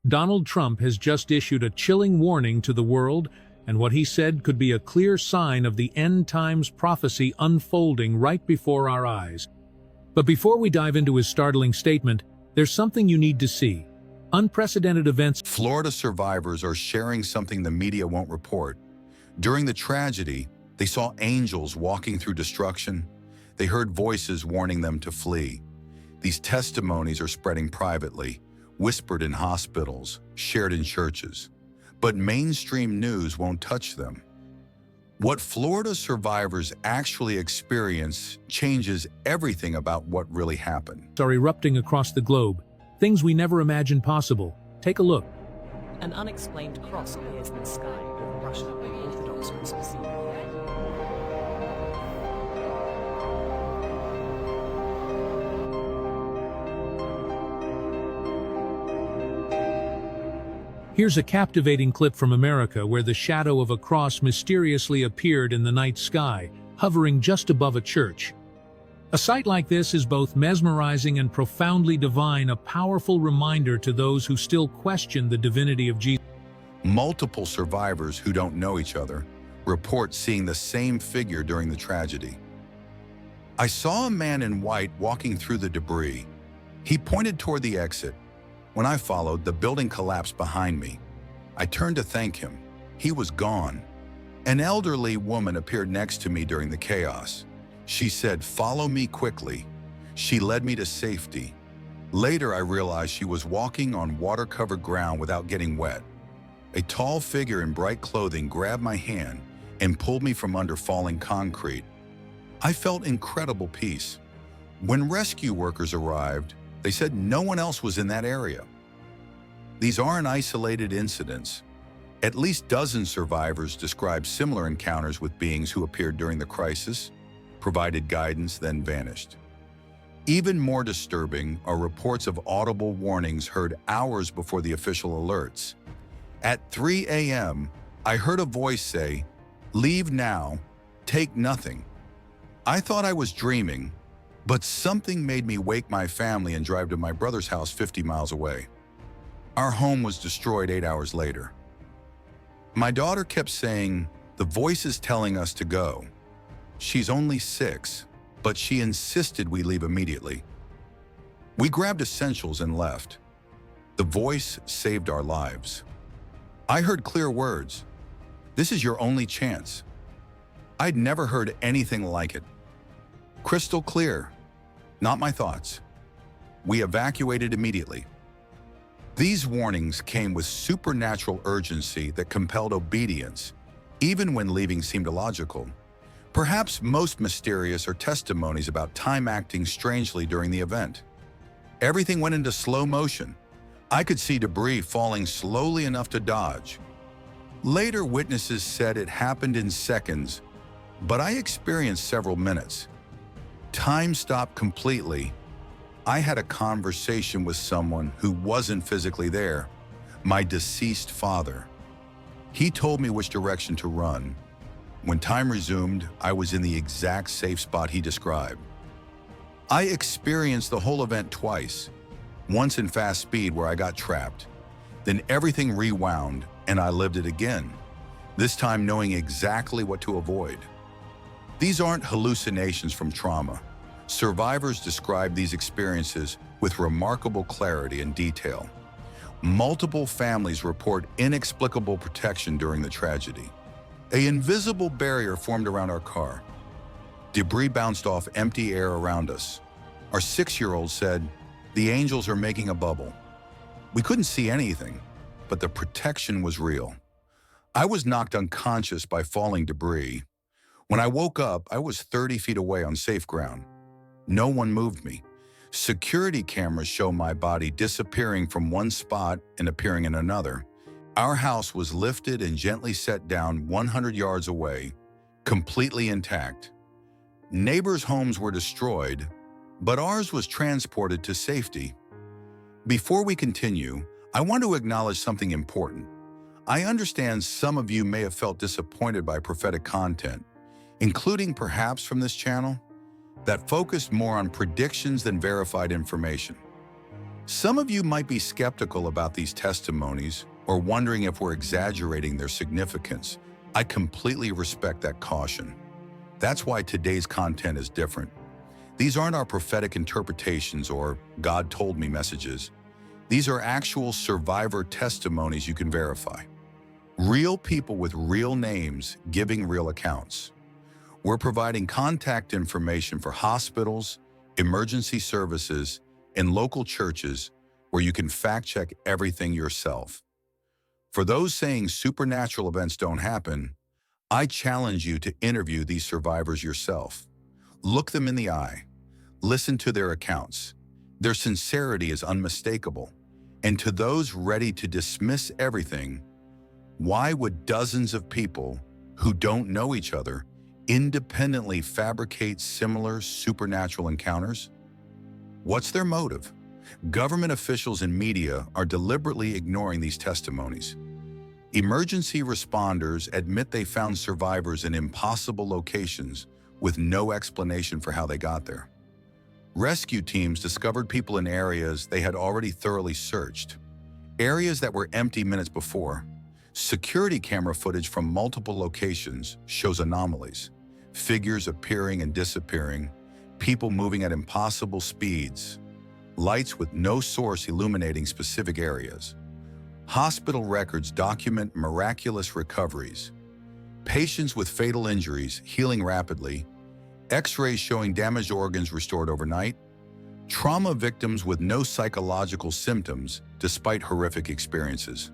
Donald Trump has just issued a chilling warning to the world, and what he said could be a clear sign of the end times prophecy unfolding right before our eyes. But before we dive into his startling statement, there's something you need to see. Unprecedented events. Florida survivors are sharing something the media won't report. During the tragedy, they saw angels walking through destruction. They heard voices warning them to flee. These testimonies are spreading privately, whispered in hospitals, shared in churches. But mainstream news won't touch them. What Florida survivors actually experience changes everything about what really happened. Are erupting across the globe, things we never imagined possible. Take a look. An unexplained cross appears in the sky over Russia and Orthodox Christmas Eve. Here's a captivating clip from America where the shadow of a cross mysteriously appeared in the night sky, hovering just above a church. A sight like this is both mesmerizing and profoundly divine, a powerful reminder to those who still question the divinity of Jesus. Multiple survivors who don't know each other report seeing the same figure during the tragedy. I saw a man in white walking through the debris. He pointed toward the exit. When I followed, the building collapsed behind me. I turned to thank him. He was gone. An elderly woman appeared next to me during the chaos. She said, "Follow me quickly." She led me to safety. Later, I realized she was walking on water-covered ground without getting wet. A tall figure in bright clothing grabbed my hand and pulled me from under falling concrete. I felt incredible peace. When rescue workers arrived, they said no one else was in that area. These aren't isolated incidents. At least dozens survivors described similar encounters with beings who appeared during the crisis, provided guidance, then vanished. Even more disturbing are reports of audible warnings heard hours before the official alerts. At 3 a.m., I heard a voice say, "Leave now, take nothing." I thought I was dreaming, but something made me wake my family and drive to my brother's house 50 miles away. Our home was destroyed 8 hours later. My daughter kept saying, "The voice is telling us to go." She's only 6, but she insisted we leave immediately. We grabbed essentials and left. The voice saved our lives. I heard clear words. "This is your only chance." I'd never heard anything like it. Crystal clear. Not my thoughts. We evacuated immediately. These warnings came with supernatural urgency that compelled obedience, even when leaving seemed illogical. Perhaps most mysterious are testimonies about time acting strangely during the event. Everything went into slow motion. I could see debris falling slowly enough to dodge. Later, witnesses said it happened in seconds, but I experienced several minutes. Time stopped completely. I had a conversation with someone who wasn't physically there, my deceased father. He told me which direction to run. When time resumed, I was in the exact safe spot he described. I experienced the whole event twice, once in fast speed where I got trapped. Then everything rewound and I lived it again, this time knowing exactly what to avoid. These aren't hallucinations from trauma. Survivors describe these experiences with remarkable clarity and detail. Multiple families report inexplicable protection during the tragedy. An invisible barrier formed around our car. Debris bounced off empty air around us. Our 6-year-old said, "The angels are making a bubble." We couldn't see anything, but the protection was real. I was knocked unconscious by falling debris. When I woke up, I was 30 feet away on safe ground. No one moved me. Security cameras show my body disappearing from one spot and appearing in another. Our house was lifted and gently set down 100 yards away, completely intact. Neighbors' homes were destroyed, but ours was transported to safety. Before we continue, I want to acknowledge something important. I understand some of you may have felt disappointed by prophetic content, including perhaps from this channel, that focused more on predictions than verified information. Some of you might be skeptical about these testimonies or wondering if we're exaggerating their significance. I completely respect that caution. That's why today's content is different. These aren't our prophetic interpretations or God told me messages. These are actual survivor testimonies you can verify. Real people with real names giving real accounts. We're providing contact information for hospitals, emergency services, and local churches where you can fact-check everything yourself. For those saying supernatural events don't happen, I challenge you to interview these survivors yourself. Look them in the eye. Listen to their accounts. Their sincerity is unmistakable. And to those ready to dismiss everything, why would dozens of people who don't know each other independently fabricate similar supernatural encounters? What's their motive? Government officials and media are deliberately ignoring these testimonies. Emergency responders admit they found survivors in impossible locations with no explanation for how they got there. Rescue teams discovered people in areas they had already thoroughly searched, areas that were empty minutes before. Security camera footage from multiple locations shows anomalies, figures appearing and disappearing, people moving at impossible speeds, lights with no source illuminating specific areas. Hospital records document miraculous recoveries, patients with fatal injuries healing rapidly, X-rays showing damaged organs restored overnight, trauma victims with no psychological symptoms despite horrific experiences.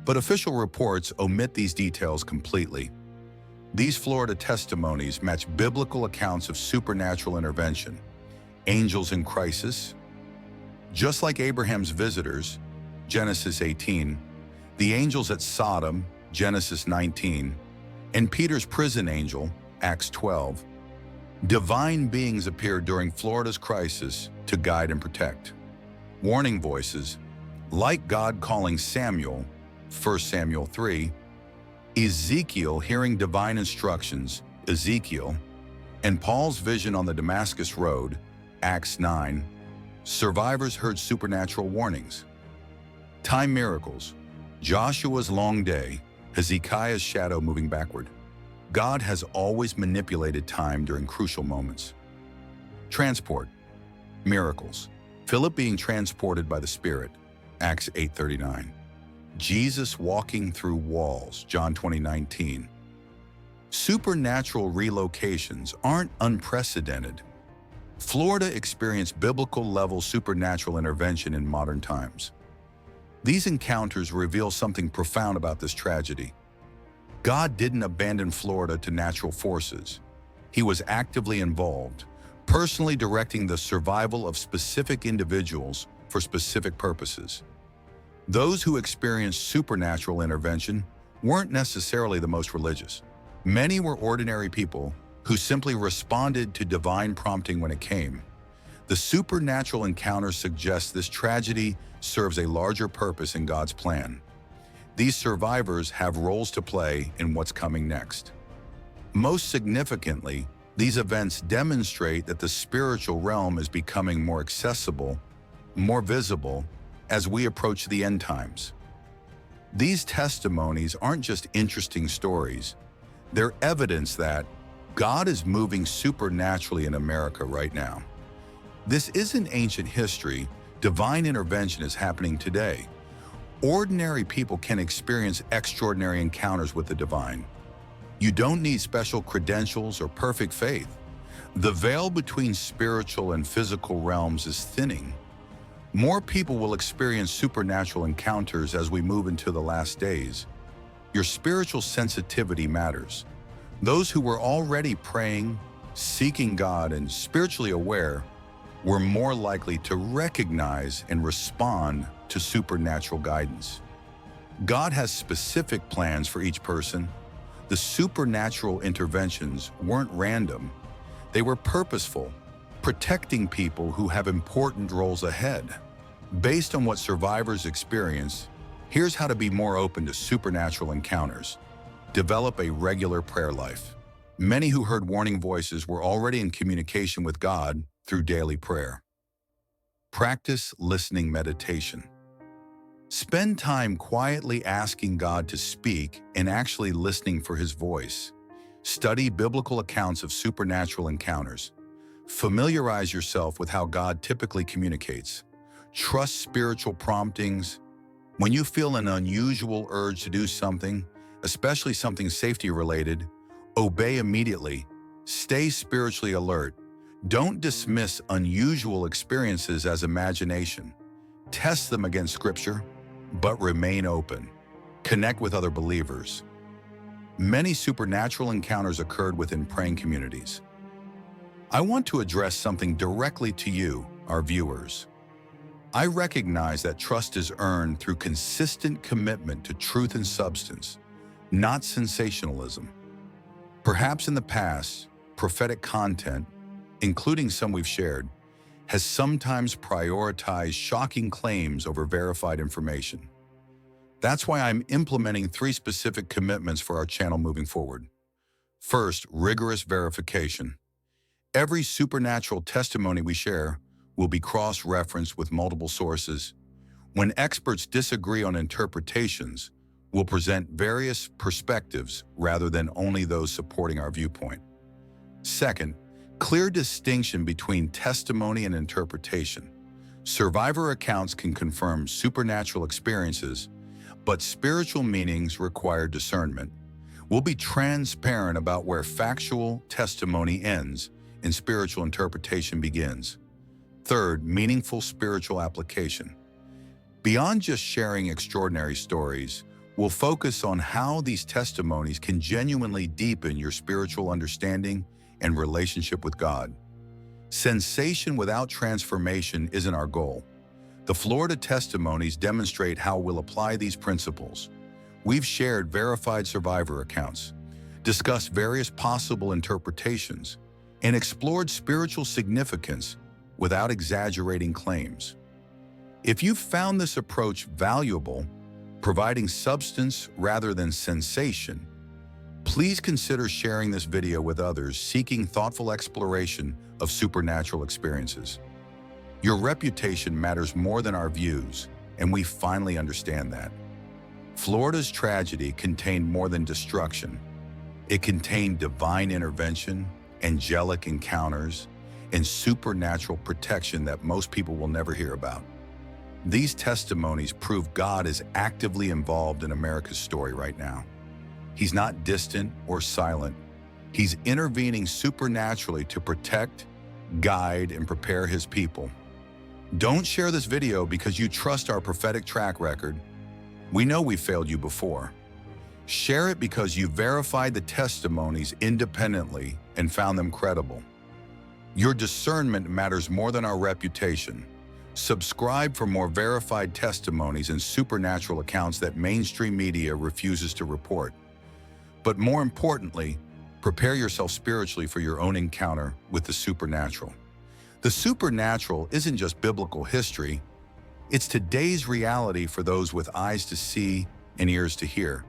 But official reports omit these details completely. These Florida testimonies match biblical accounts of supernatural intervention, angels in crisis. Just like Abraham's visitors, Genesis 18, the angels at Sodom, Genesis 19, and Peter's prison angel, Acts 12, divine beings appeared during Florida's crisis to guide and protect. Warning voices, like God calling Samuel, 1 Samuel 3, Ezekiel hearing divine instructions, Ezekiel, and Paul's vision on the Damascus Road, Acts 9, survivors heard supernatural warnings. Time miracles, Joshua's long day, Hezekiah's shadow moving backward. God has always manipulated time during crucial moments. Transport, miracles, Philip being transported by the Spirit, Acts 8:39. Jesus walking through walls, John 20:19. Supernatural relocations aren't unprecedented. Florida experienced biblical-level supernatural intervention in modern times. These encounters reveal something profound about this tragedy. God didn't abandon Florida to natural forces. He was actively involved, personally directing the survival of specific individuals for specific purposes. Those who experienced supernatural intervention weren't necessarily the most religious. Many were ordinary people who simply responded to divine prompting when it came. The supernatural encounter suggests this tragedy serves a larger purpose in God's plan. These survivors have roles to play in what's coming next. Most significantly, these events demonstrate that the spiritual realm is becoming more accessible, more visible, as we approach the end times. These testimonies aren't just interesting stories. They're evidence that God is moving supernaturally in America right now. This isn't ancient history. Divine intervention is happening today. Ordinary people can experience extraordinary encounters with the divine. You don't need special credentials or perfect faith. The veil between spiritual and physical realms is thinning. More people will experience supernatural encounters as we move into the last days. Your spiritual sensitivity matters. Those who were already praying, seeking God, and spiritually aware were more likely to recognize and respond to supernatural guidance. God has specific plans for each person. The supernatural interventions weren't random. They were purposeful, protecting people who have important roles ahead. Based on what survivors experience, here's how to be more open to supernatural encounters. Develop a regular prayer life. Many who heard warning voices were already in communication with God through daily prayer. Practice listening meditation. Spend time quietly asking God to speak and actually listening for His voice. Study biblical accounts of supernatural encounters. Familiarize yourself with how God typically communicates. Trust spiritual promptings. When you feel an unusual urge to do something, especially something safety-related, obey immediately. Stay spiritually alert. Don't dismiss unusual experiences as imagination. Test them against Scripture, but remain open. Connect with other believers. Many supernatural encounters occurred within praying communities. I want to address something directly to you, our viewers. I recognize that trust is earned through consistent commitment to truth and substance, not sensationalism. Perhaps in the past, prophetic content, including some we've shared, has sometimes prioritized shocking claims over verified information. That's why I'm implementing 3 specific commitments for our channel moving forward. First, rigorous verification. Every supernatural testimony we share will be cross-referenced with multiple sources. When experts disagree on interpretations, we'll present various perspectives rather than only those supporting our viewpoint. Second, clear distinction between testimony and interpretation. Survivor accounts can confirm supernatural experiences, but spiritual meanings require discernment. We'll be transparent about where factual testimony ends and spiritual interpretation begins. Third, meaningful spiritual application. Beyond just sharing extraordinary stories, we'll focus on how these testimonies can genuinely deepen your spiritual understanding and relationship with God. Sensation without transformation isn't our goal. The Florida testimonies demonstrate how we'll apply these principles. We've shared verified survivor accounts, discussed various possible interpretations, and explored spiritual significance without exaggerating claims. If you've found this approach valuable, providing substance rather than sensation, please consider sharing this video with others seeking thoughtful exploration of supernatural experiences. Your reputation matters more than our views, and we finally understand that. Florida's tragedy contained more than destruction. It contained divine intervention, angelic encounters, and supernatural protection that most people will never hear about. These testimonies prove God is actively involved in America's story right now. He's not distant or silent. He's intervening supernaturally to protect, guide, and prepare His people. Don't share this video because you trust our prophetic track record. We know we failed you before. Share it because you verified the testimonies independently and found them credible. Your discernment matters more than our reputation. Subscribe for more verified testimonies and supernatural accounts that mainstream media refuses to report. But more importantly, prepare yourself spiritually for your own encounter with the supernatural. The supernatural isn't just biblical history, it's today's reality for those with eyes to see and ears to hear.